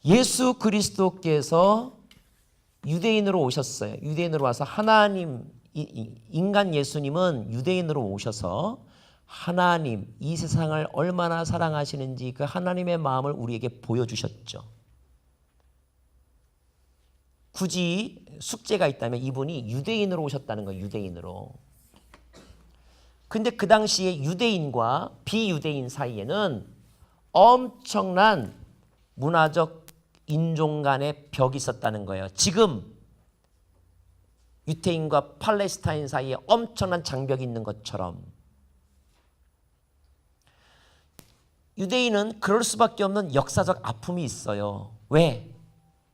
예수 그리스도께서 유대인으로 오셨어요. 유대인으로 와서 하나님, 인간 예수님은 유대인으로 오셔서 하나님, 이 세상을 얼마나 사랑하시는지 그 하나님의 마음을 우리에게 보여주셨죠. 굳이 숙제가 있다면 이분이 유대인으로 오셨다는 거예요. 유대인으로. 근데 그 당시에 유대인과 비유대인 사이에는 엄청난 문화적 인종 간의 벽이 있었다는 거예요. 지금 유대인과 팔레스타인 사이에 엄청난 장벽이 있는 것처럼 유대인은 그럴 수밖에 없는 역사적 아픔이 있어요. 왜?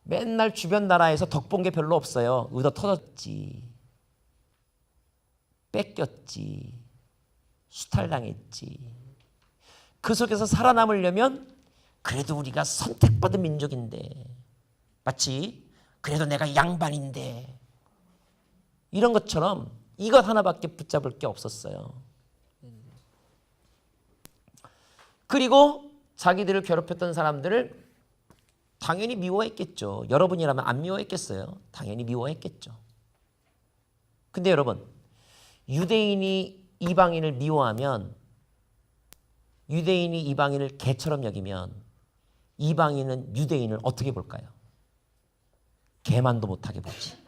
맨날 주변 나라에서 덕본 게 별로 없어요. 의도 터졌지, 뺏겼지, 수탈당했지. 그 속에서 살아남으려면 그래도 우리가 선택받은 민족인데, 마치 그래도 내가 양반인데, 이런 것처럼 이것 하나밖에 붙잡을 게 없었어요. 그리고 자기들을 괴롭혔던 사람들을 당연히 미워했겠죠. 여러분이라면 안 미워했겠어요? 당연히 미워했겠죠. 근데 여러분, 유대인이 이방인을 미워하면, 유대인이 이방인을 개처럼 여기면 이방인은 유대인을 어떻게 볼까요? 개만도 못하게 보지.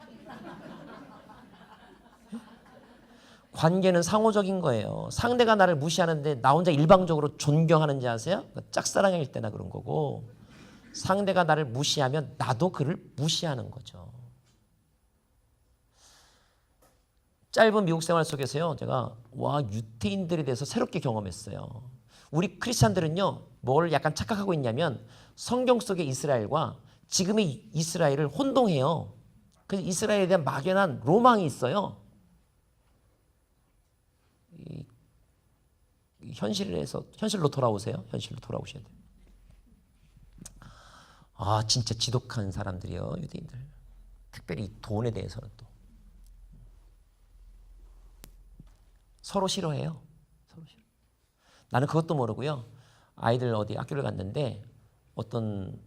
관계는 상호적인 거예요. 상대가 나를 무시하는데 나 혼자 일방적으로 존경하는지 아세요? 짝사랑일 때나 그런 거고, 상대가 나를 무시하면 나도 그를 무시하는 거죠. 짧은 미국 생활 속에서요, 제가 유대인들에 대해서 새롭게 경험했어요. 우리 크리스찬들은요, 뭘 약간 착각하고 있냐면 성경 속의 이스라엘과 지금의 이스라엘을 혼동해요. 그래서 이스라엘에 대한 막연한 로망이 있어요. 현실로 돌아오세요. 현실로 돌아오셔야 돼요. 진짜 지독한 사람들이요, 유대인들. 특별히 돈에 대해서는 또 서로 싫어해요. 서로 싫어. 나는 그것도 모르고요. 아이들 어디 학교를 갔는데 어떤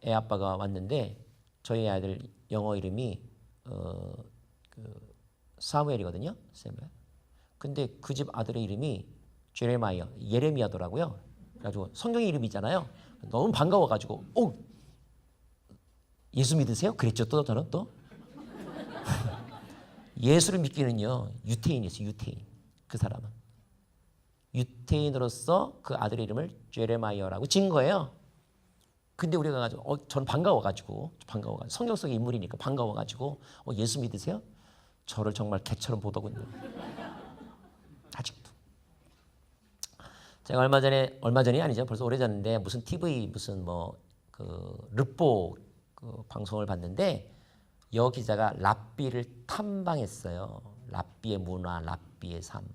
애 아빠가 왔는데 저희 아이들 영어 이름이 사무엘이거든요. 사무엘. 근데 그 집 아들의 이름이 제레마이어, 예레미야더라고요. 그래가지고 성경 이름이잖아요. 너무 반가워가지고 예수 믿으세요? 그랬죠. 또 저는 또 예수를 믿기는요, 유태인이었어요. 유태인. 그 사람은 유태인으로서 그 아들의 이름을 제레마이어라고 지은 거예요. 근데 우리가 가지고 저는 반가워가지고 성경 속의 인물이니까 반가워가지고 예수 믿으세요? 저를 정말 개처럼 보더군요. 아직도. 제가 얼마 전이 아니죠. 벌써 오래전인데 무슨 TV 무슨 르뽀 방송을 봤는데 여 기자가 랍비를 탐방했어요. 랍비의 문화, 랍비의 삶,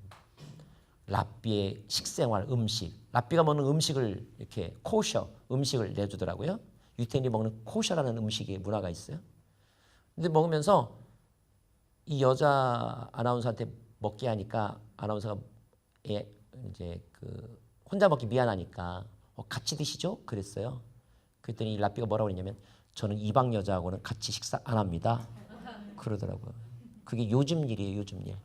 랍비의 식생활, 음식. 랍비가 먹는 음식을 이렇게 코셔 음식을 내주더라고요. 유태인이 먹는 코셔라는 음식의 문화가 있어요. 근데 먹으면서 이 여자 아나운서한테 먹게 하니까 아나운서가 이제 혼자 먹기 미안하니까 같이 드시죠? 그랬어요. 그랬더니 이 랍비가 뭐라고 그랬냐면 저는 이방 여자하고는 같이 식사 안 합니다. 그러더라고요. 그게 요즘 일이에요. 요즘 일.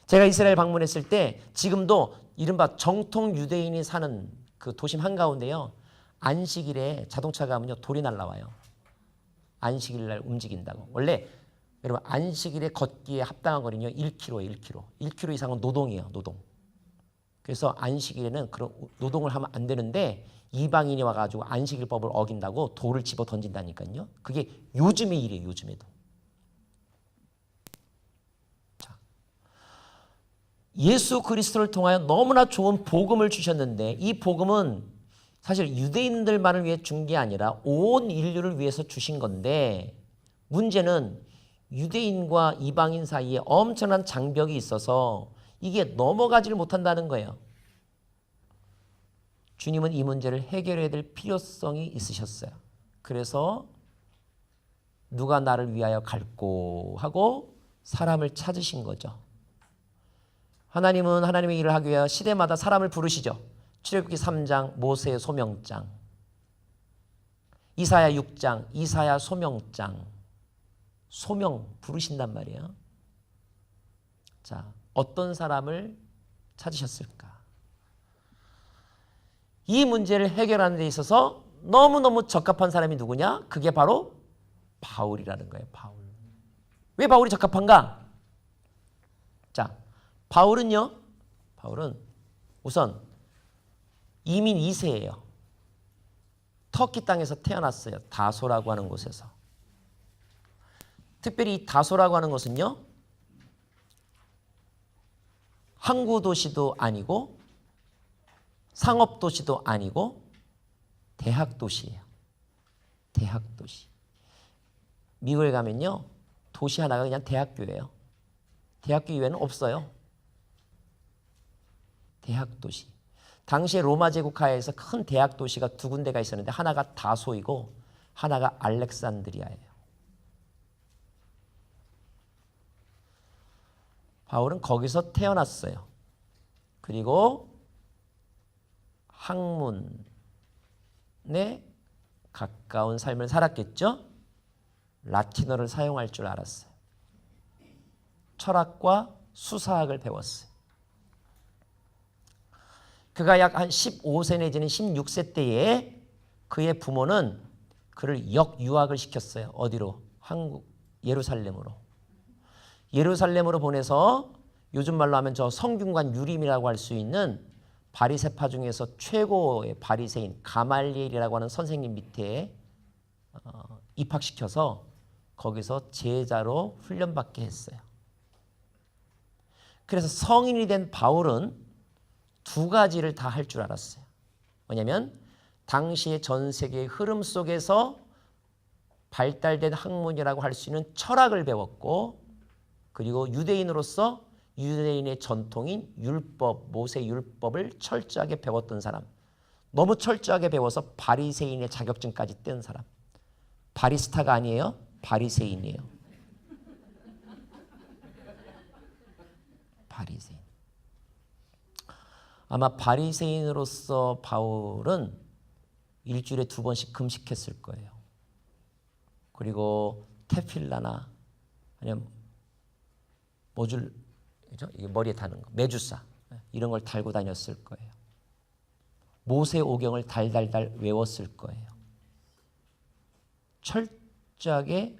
제가 이스라엘 방문했을 때 지금도 이른바 정통 유대인이 사는 그 도심 한가운데요. 안식일에 자동차 가면요. 돌이 날라와요. 안식일 날 움직인다고. 원래 여러분 안식일에 걷기에 합당한 거리는요. 1km예요. 1km. 1km 이상은 노동이에요. 노동. 그래서 안식일에는 그런 노동을 하면 안 되는데 이방인이 와가지고 안식일법을 어긴다고 돌을 집어 던진다니까요. 그게 요즘의 일이에요. 요즘에도. 자, 예수 그리스도를 통하여 너무나 좋은 복음을 주셨는데 이 복음은 사실 유대인들만을 위해 준 게 아니라 온 인류를 위해서 주신 건데 문제는 유대인과 이방인 사이에 엄청난 장벽이 있어서 이게 넘어가지를 못한다는 거예요. 주님은 이 문제를 해결해야 될 필요성이 있으셨어요. 그래서 누가 나를 위하여 갈꼬 하고 사람을 찾으신 거죠. 하나님은 하나님의 일을 하기 위해 시대마다 사람을 부르시죠. 출애굽기 3장 모세의 소명장. 이사야 6장, 이사야 소명장, 소명 부르신단 말이에요. 자, 어떤 사람을 찾으셨을까? 이 문제를 해결하는 데 있어서 너무너무 적합한 사람이 누구냐? 그게 바로 바울이라는 거예요. 바울. 왜 바울이 적합한가? 자, 바울은 우선 이민 2세예요. 터키 땅에서 태어났어요. 다소라고 하는 곳에서. 특별히 이 다소라고 하는 것은요, 항구 도시도 아니고 상업 도시도 아니고 대학 도시예요. 대학 도시. 미국에 가면요, 도시 하나가 그냥 대학교예요. 대학교 이외에는 없어요. 대학 도시. 당시에 로마 제국 하에서 큰 대학 도시가 두 군데가 있었는데 하나가 다소이고 하나가 알렉산드리아예요. 바울은 거기서 태어났어요. 그리고 학문에 가까운 삶을 살았겠죠. 라틴어를 사용할 줄 알았어요. 철학과 수사학을 배웠어요. 그가 약 한 15세 내지는 16세 때에 그의 부모는 그를 역유학을 시켰어요. 어디로? 한국 예루살렘으로. 예루살렘으로 보내서 요즘 말로 하면 저 성균관 유림이라고 할 수 있는 바리새파 중에서 최고의 바리새인 가말리엘이라고 하는 선생님 밑에 입학시켜서 거기서 제자로 훈련받게 했어요. 그래서 성인이 된 바울은 두 가지를 다 할 줄 알았어요. 뭐냐면 당시의 전 세계의 흐름 속에서 발달된 학문이라고 할 수 있는 철학을 배웠고, 그리고 유대인으로서 유대인의 전통인 율법, 모세 율법을 철저하게 배웠던 사람. 너무 철저하게 배워서 바리새인의 자격증까지 뗀 사람. 바리스타가 아니에요. 바리새인이에요. 바리새인. 아마 바리새인으로서 바울은 일주일에 2번씩 금식했을 거예요. 그리고 테필라나 아니면 모줄, 그죠? 이게 머리에 다는 거, 메주사 이런 걸 달고 다녔을 거예요. 모세 오경을 달달달 외웠을 거예요. 철저하게,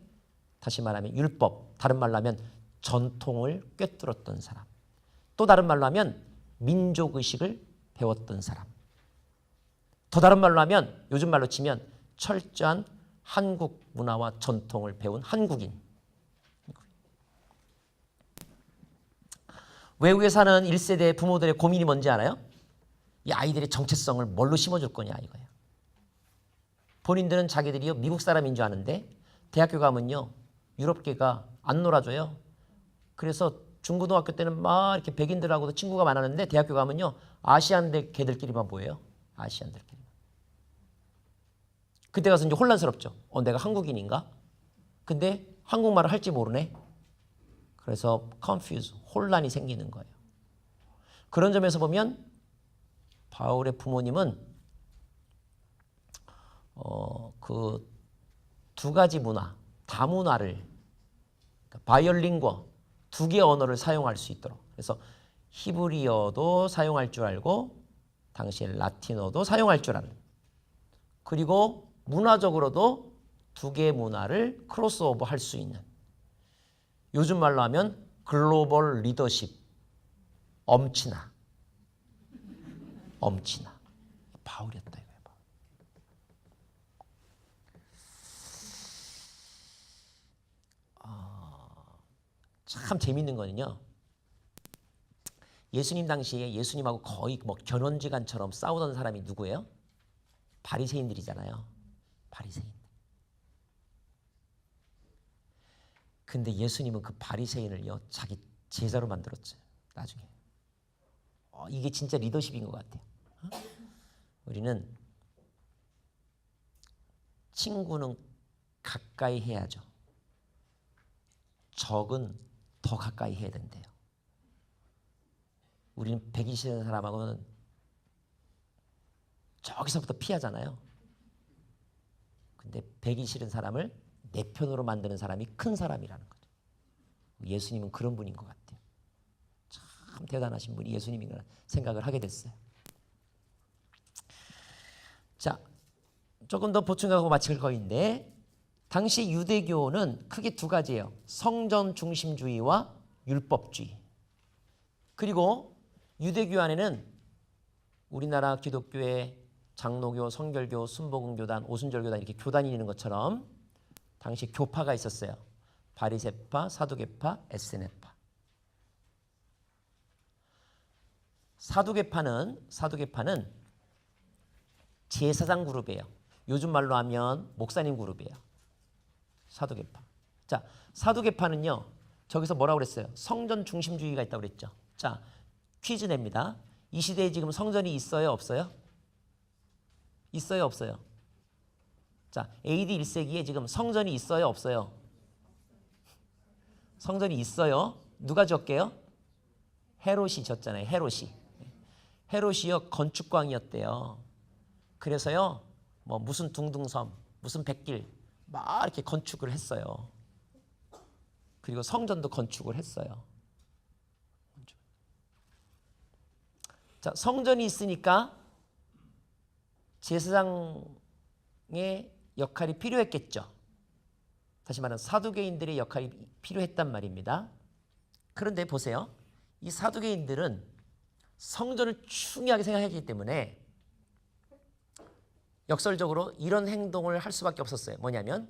다시 말하면 율법, 다른 말로 하면 전통을 꿰뚫었던 사람. 또 다른 말로 하면 민족의식을 배웠던 사람. 더 다른 말로 하면, 요즘 말로 치면 철저한 한국 문화와 전통을 배운 한국인. 외국에 사는 1세대 부모들의 고민이 뭔지 알아요? 이 아이들의 정체성을 뭘로 심어줄 거냐 이거예요. 본인들은 자기들이 미국 사람인 줄 아는데 대학교 가면요, 유럽계가 안 놀아줘요. 그래서 중고등학교 때는 막 이렇게 백인들하고도 친구가 많았는데 대학교 가면요, 아시안 걔들끼리만 보여요. 아시안들끼리. 그때 가서 이제 혼란스럽죠. 내가 한국인인가? 근데 한국말을 할지 모르네. 그래서 confuse, 혼란이 생기는 거예요. 그런 점에서 보면 바울의 부모님은 그 두 가지 문화, 다문화를, 바이올링거, 두 개의 언어를 사용할 수 있도록. 그래서 히브리어도 사용할 줄 알고 당시에 라틴어도 사용할 줄 아는. 그리고 문화적으로도 두 개의 문화를 크로스오버 할 수 있는. 요즘 말로 하면 글로벌 리더십, 엄친아. 엄친아. 바울이었다 이거예요. 참 재밌는 거는요, 예수님 당시에 예수님하고 거의 뭐 견원지간처럼 싸우던 사람이 누구예요? 바리새인들이잖아요. 바리새인. 근데 예수님은 그 바리새인을요, 자기 제자로 만들었죠. 나중에. 이게 진짜 리더십인 것 같아요. 우리는 친구는 가까이 해야죠. 적은 더 가까이 해야 된대요. 우리는 120세 사람하고는 저기서부터 피하잖아요. 근데 배기 싫은 사람을 내 편으로 만드는 사람이 큰 사람이라는 거죠. 예수님은 그런 분인 것 같아요. 참 대단하신 분이 예수님인가 생각을 하게 됐어요. 자, 조금 더 보충하고 마칠 거인데 당시 유대교는 크게 두 가지예요. 성전 중심주의와 율법주의. 그리고 유대교 안에는 우리나라 기독교의 장로교, 성결교, 순복음교단, 오순절교단 이렇게 교단이 있는 것처럼 당시 교파가 있었어요. 바리새파, 사두개파, 에세네파. 사두개파는 제사장 그룹이에요. 요즘 말로 하면 목사님 그룹이에요. 사두개파. 자, 사두개파는요. 저기서 뭐라고 그랬어요? 성전 중심주의가 있다고 그랬죠. 자, 퀴즈 냅니다. 이 시대에 지금 성전이 있어요, 없어요? 있어요, 없어요? 자, AD 1세기에 지금 성전이 있어요, 없어요? 성전이 있어요. 누가 지었게요? 헤롯이 지었잖아요. 헤롯이요 건축광이었대요. 그래서요 뭐 무슨 둥둥섬, 무슨 백길 막 이렇게 건축을 했어요. 그리고 성전도 건축을 했어요. 자, 성전이 있으니까 제사장의 역할이 필요했겠죠. 다시 말하면 사두개인들의 역할이 필요했단 말입니다. 그런데 보세요. 이 사두개인들은 성전을 중요하게 생각했기 때문에 역설적으로 이런 행동을 할 수밖에 없었어요. 뭐냐면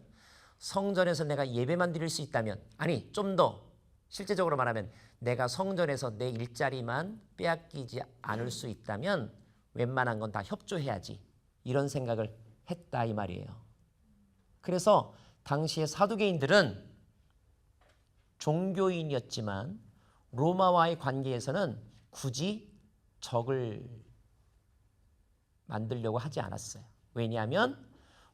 성전에서 내가 예배만 드릴 수 있다면, 아니 좀 더 실제적으로 말하면 내가 성전에서 내 일자리만 빼앗기지 않을 수 있다면 웬만한 건 다 협조해야지, 이런 생각을 했다 이 말이에요. 그래서 당시의 사두개인들은 종교인이었지만 로마와의 관계에서는 굳이 적을 만들려고 하지 않았어요. 왜냐하면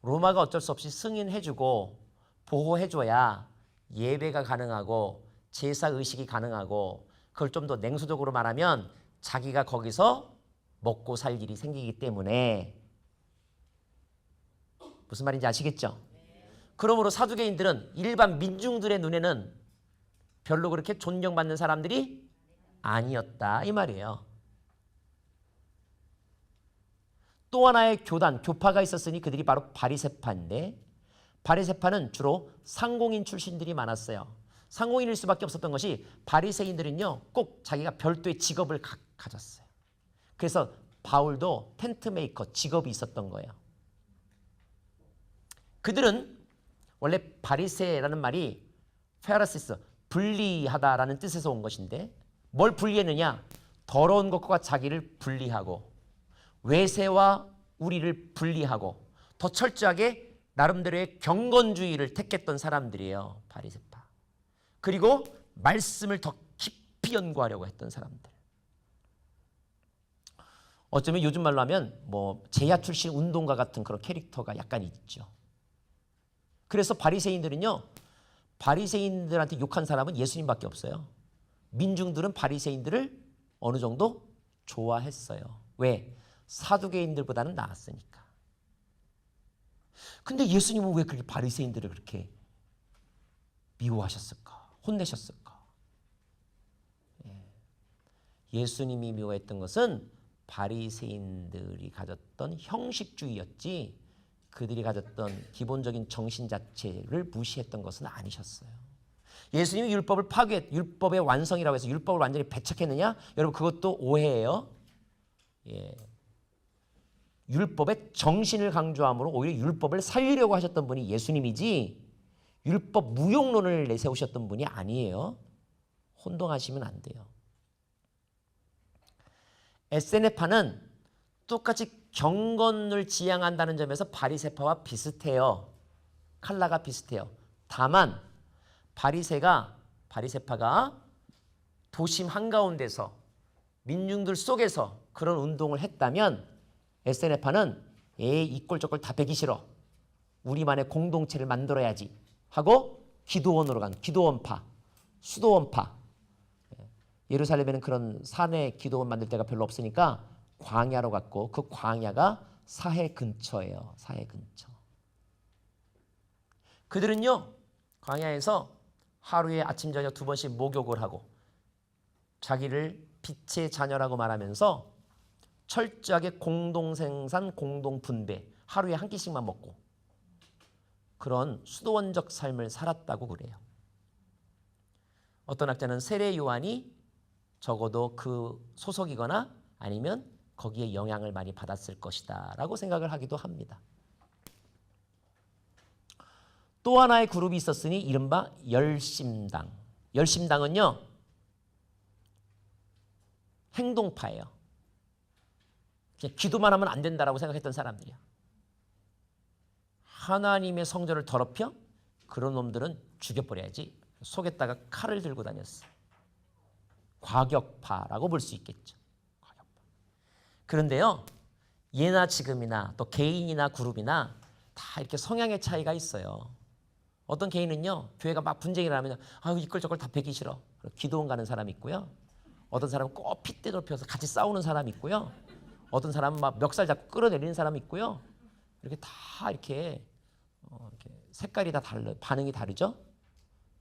로마가 어쩔 수 없이 승인해주고 보호해줘야 예배가 가능하고 제사의식이 가능하고, 그걸 좀 더 냉소적으로 말하면 자기가 거기서 먹고 살 일이 생기기 때문에. 무슨 말인지 아시겠죠? 그러므로 사두개인들은 일반 민중들의 눈에는 별로 그렇게 존경받는 사람들이 아니었다 이 말이에요. 또 하나의 교단, 교파가 있었으니 그들이 바로 바리새파인데, 바리새파는 주로 상공인 출신들이 많았어요. 상공인일 수밖에 없었던 것이 바리새인들은요 꼭 자기가 별도의 직업을 가졌어요. 그래서 바울도 텐트 메이커 직업이 있었던 거예요. 그들은 원래 바리새라는 말이 페라시스, 분리하다라는 뜻에서 온 것인데 뭘 분리했느냐? 더러운 것과 자기를 분리하고 외세와 우리를 분리하고 더 철저하게 나름대로의 경건주의를 택했던 사람들이에요. 바리새파. 그리고 말씀을 더 깊이 연구하려고 했던 사람들. 어쩌면 요즘 말로 하면 뭐 제야 출신 운동가 같은 그런 캐릭터가 약간 있죠. 그래서 바리새인들은요, 바리새인들한테 욕한 사람은 예수님밖에 없어요. 민중들은 바리새인들을 어느 정도 좋아했어요. 왜? 사두개인들보다는 나았으니까. 근데 예수님은 왜 그렇게 바리새인들을 그렇게 미워하셨을까? 혼내셨을까? 예수님이 미워했던 것은 바리새인들이 가졌던 형식주의였지 그들이 가졌던 기본적인 정신 자체를 무시했던 것은 아니셨어요. 예수님이 율법을 율법의 완성이라고 해서 율법을 완전히 배척했느냐? 여러분 그것도 오해예요. 율법의 정신을 강조함으로 오히려 율법을 살리려고 하셨던 분이 예수님이지 율법 무용론을 내세우셨던 분이 아니에요. 혼동하시면 안 돼요. 에세네파는 똑같이 경건을 지향한다는 점에서 바리새파와 비슷해요. 칼라가 비슷해요. 다만 바리새파가 도심 한가운데서 민중들 속에서 그런 운동을 했다면 에세네파는 이 꼴 저 꼴 다 배기 싫어. 우리만의 공동체를 만들어야지 하고 기도원으로 간 기도원파, 수도원파. 예루살렘에는 그런 산에 기도원 만들 데가 별로 없으니까 광야로 갔고 그 광야가 사해 근처예요. 사해 근처. 그들은요 광야에서 하루에 아침 저녁 2번씩 목욕을 하고 자기를 빛의 자녀라고 말하면서 철저하게 공동생산, 공동분배, 하루에 한 끼씩만 먹고 그런 수도원적 삶을 살았다고 그래요. 어떤 학자는 세례 요한이 적어도 그 소속이거나 아니면 거기에 영향을 많이 받았을 것이다 라고 생각을 하기도 합니다. 또 하나의 그룹이 있었으니 이른바 열심당. 열심당은요 행동파예요. 그냥 기도만 하면 안 된다라고 생각했던 사람들이야. 하나님의 성전을 더럽혀? 그런 놈들은 죽여버려야지. 속에다가 칼을 들고 다녔어. 과격파라고 볼 수 있겠죠. 과격파. 그런데요 예나 지금이나 또 개인이나 그룹이나 다 이렇게 성향의 차이가 있어요. 어떤 개인은요 교회가 막 분쟁이 나면 이끌저끌 다 베기 싫어. 기도원 가는 사람이 있고요. 어떤 사람은 꼭 핏대 덮여서 같이 싸우는 사람이 있고요. 어떤 사람은 막 멱살 잡고 끌어내리는 사람이 있고요. 이렇게 다 이렇게 색깔이 다 달라요. 반응이 다르죠.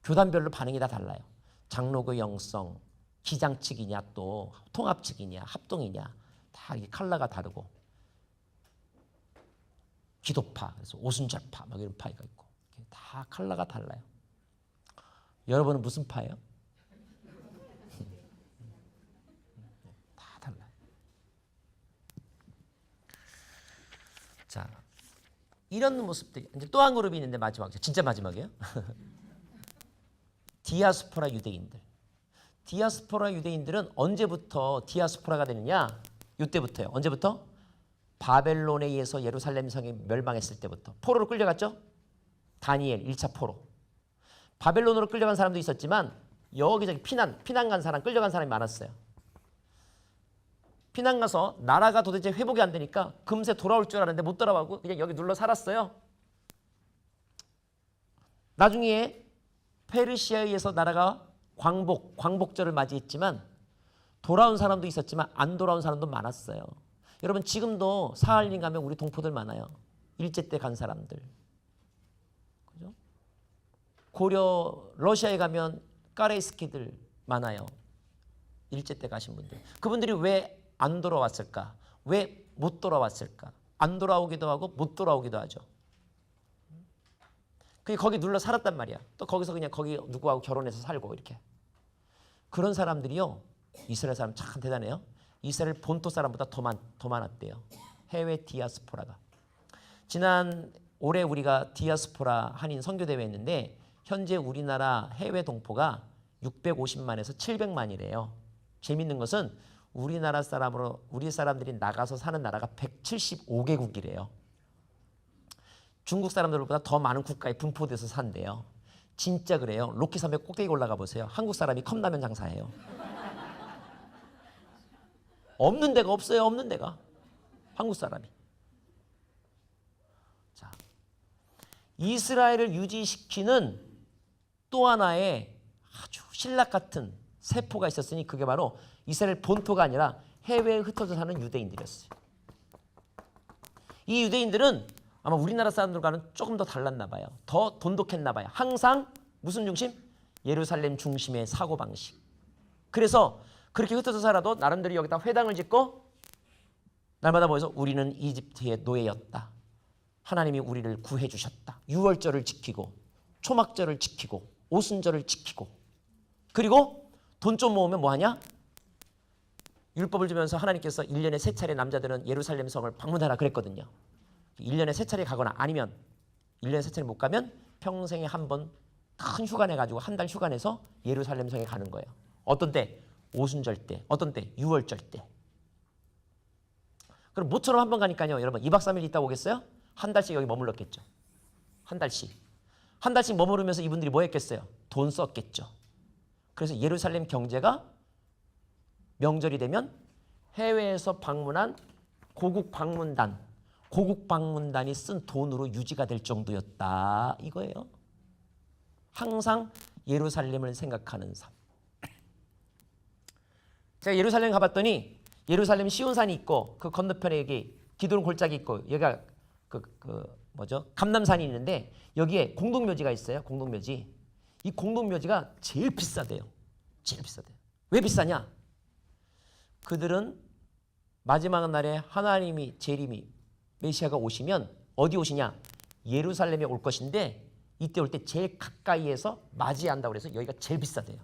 교단별로 반응이 다 달라요. 장로교 영성, 기장 측이냐 또 통합 측이냐 합동이냐 다 이게 컬러가 다르고 기도파, 그래서 오순절파 막 이런 파가 있고 다 컬러가 달라요. 여러분은 무슨 파예요? 다 달라요. 자, 이런 모습들이 이제 또 한 그룹이 있는데 마지막, 진짜 마지막이에요. 디아스포라 유대인들. 디아스포라 유대인들은 언제부터 디아스포라가 되느냐? 이때부터요. 언제부터? 바벨론에 의해서 예루살렘 성이 멸망했을 때부터. 포로로 끌려갔죠? 다니엘 1차 포로. 바벨론으로 끌려간 사람도 있었지만 여기저기 피난 간 사람, 끌려간 사람이 많았어요. 피난 가서 나라가 도대체 회복이 안 되니까 금세 돌아올 줄 알았는데 못 돌아가고 그냥 여기 눌러 살았어요. 나중에 페르시아에 의해서 나라가 광복절을 맞이했지만 돌아온 사람도 있었지만 안 돌아온 사람도 많았어요. 여러분 지금도 사할린 가면 우리 동포들 많아요. 일제 때 간 사람들. 그죠? 고려 러시아에 가면 까레이스키들 많아요. 일제 때 가신 분들. 그분들이 왜 안 돌아왔을까? 왜 못 돌아왔을까? 안 돌아오기도 하고 못 돌아오기도 하죠. 거기 눌러 살았단 말이야. 또 거기서 그냥 거기 누구하고 결혼해서 살고 이렇게. 그런 사람들이요. 이스라엘 사람 참 대단해요. 이스라엘 본토 사람보다 더 많았대요. 해외 디아스포라가. 지난 올해 우리가 디아스포라 한인 선교대회 했는데 현재 우리나라 해외 동포가 650만에서 700만이래요. 재밌는 것은 우리 사람들이 나가서 사는 나라가 175개국이래요. 중국 사람들보다 더 많은 국가에 분포돼서 산대요. 진짜 그래요. 로키 산맥 꼭대기 올라가 보세요. 한국 사람이 컵라면 장사해요. 없는 데가 없어요. 없는 데가. 한국 사람이. 자, 이스라엘을 유지시키는 또 하나의 아주 신락 같은 세포가 있었으니 그게 바로 이스라엘 본토가 아니라 해외에 흩어져 사는 유대인들이었어요. 이 유대인들은 아마 우리나라 사람들과는 조금 더 달랐나 봐요. 더 돈독했나 봐요. 항상 무슨 중심? 예루살렘 중심의 사고방식. 그래서 그렇게 흩어져 살아도 나름대로 여기다 회당을 짓고 날마다 모여서 우리는 이집트의 노예였다. 하나님이 우리를 구해 주셨다. 유월절을 지키고 초막절을 지키고 오순절을 지키고 그리고 돈 좀 모으면 뭐하냐? 율법을 주면서 하나님께서 1년에 3차례 남자들은 예루살렘 성을 방문하라 그랬거든요. 1년에 3차례 가거나 아니면 1년에 3차례 못 가면 평생에 한 번 큰 휴가 내가지고 한 달 휴가 내서 예루살렘 성에 가는 거예요. 어떤 때? 오순절 때. 어떤 때? 유월절 때. 그럼 모처럼 한 번 가니까요. 여러분 2박 3일 있다 오겠어요? 한 달씩 여기 머물렀겠죠. 한 달씩. 한 달씩 머무르면서 이분들이 뭐 했겠어요? 돈 썼겠죠. 그래서 예루살렘 경제가 명절이 되면 해외에서 방문한 고국 방문단이 쓴 돈으로 유지가 될 정도였다 이거예요. 항상 예루살렘을 생각하는 삶. 제가 예루살렘 가봤더니 예루살렘 시온산이 있고 그 건너편에 여기 기드론 골짜기 있고 여기가 그 뭐죠? 감람산이 있는데 여기에 공동묘지가 있어요. 공동묘지. 이 공동묘지가 제일 비싸대요. 제일 비싸대요. 왜 비싸냐? 그들은 마지막 날에 하나님이 재림이 메시아가 오시면 어디 오시냐? 예루살렘에 올 것인데 이때 올 때 제일 가까이에서 맞이한다고 그래서 여기가 제일 비싸대요.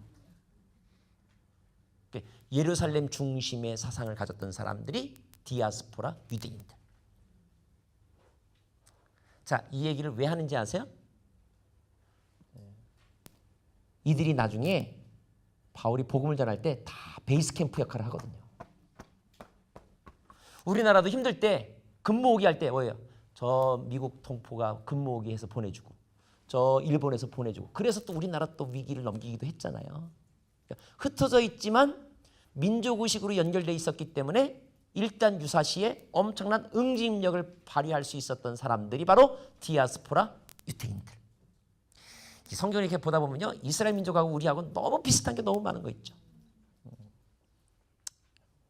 예루살렘 중심의 사상을 가졌던 사람들이 디아스포라 유대인들. 자, 이 얘기를 왜 하는지 아세요? 이들이 나중에 바울이 복음을 전할 때 다 베이스 캠프 역할을 하거든요. 우리나라도 힘들 때 근무오기 할 때 뭐예요? 저 미국 동포가 근무오기 해서 보내주고 저 일본에서 보내주고 그래서 또 우리나라 또 위기를 넘기기도 했잖아요. 흩어져 있지만 민족의식으로 연결되어 있었기 때문에 일단 유사시에 엄청난 응집력을 발휘할 수 있었던 사람들이 바로 디아스포라 유대인들. 성경을 이렇게 보다 보면요, 이스라엘 민족하고 우리하고 너무 비슷한 게 너무 많은 거 있죠.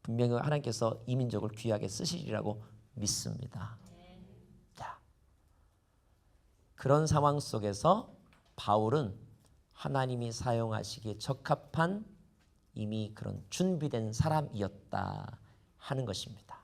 분명히 하나님께서 이 민족을 귀하게 쓰시리라고 믿습니다. 자, 그런 상황 속에서 바울은 하나님이 사용하시기에 적합한 이미 그런 준비된 사람이었다 하는 것입니다.